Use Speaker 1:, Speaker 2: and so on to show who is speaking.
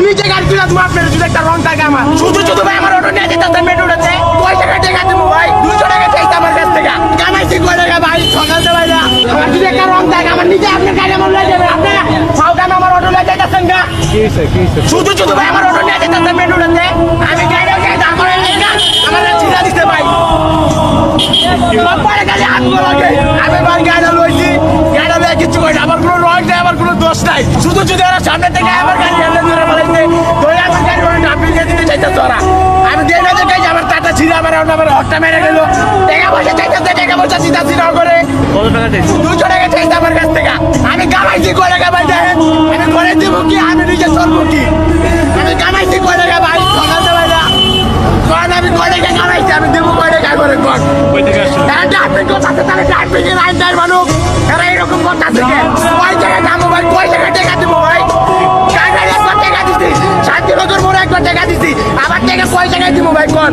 Speaker 1: নিজে গাড়ি তুলে তুমি আপনার যদি একটা রং থাকে আমার শুধু শুধু ভাই আমার অটো নিয়ে যেতে মেট্রোতে পয়সা টাকা দেবো ভাই 200 টাকা চাইতে আমার কাছ থেকে কামাইছি কয় টাকা ভাই সকালতে ভাই না আমার যদি একটা রং থাকে আমার নিজে আপনার গাড়ি আমার লয়ে যাবে আপনি সাউদান আমার অটো লয়ে যাইতেছেন না শুধু শুধু ভাই আমার অটো নিয়ে যেতে মেট্রোতে আমি গাড়ি আমার চিন্তা দিতে ভাই পরে গাড়ি হাঁটবো লাগে আমি ভাই গাড়ি লইছি গাড়ি লয়ে কিছু করি আমার কোনো রং নেই আমার কোনো দোষ নাই শুধু শুধু ওরা সামনে থেকে আমার গাড়ি হেলে ধরে বলাইছে ধরে আমার গাড়ি ওরা নাপিয়ে দিতে চাইতেছে ওরা আমি দিয়ে না দেখাই আমার টাটা ছিঁড়ে আমার হটটা মেরে গেল টাকা পয়সা চাইতেছে টাকা পয়সা চিন্তা চিন্তা করে
Speaker 2: কত টাকা চাইছে
Speaker 1: 200 টাকা চাইছে আমার কাছ থেকে আমি কামাইছি কয় টাকা ভাই দেখেন আমি করে দিব কি আমি নিজে চলবো কি আমি কামাইছি কয় টাকা ভাই সকালতে ভাই না কারণ আমি কয় টাকা কামাইছি আমি দেবো কয় টাকা করে কর
Speaker 2: কই থেকে আসছো
Speaker 1: এরা এরকম কথা থেকে কয় টাকা দামো ভাই কয় টাকা টাকা দিব ভাই টাকা দিচ্ছি শান্তিনগর মোড়ে একবার টাকা দিচ্ছি আবার টাকা কয় টাকা দিব ভাই কোন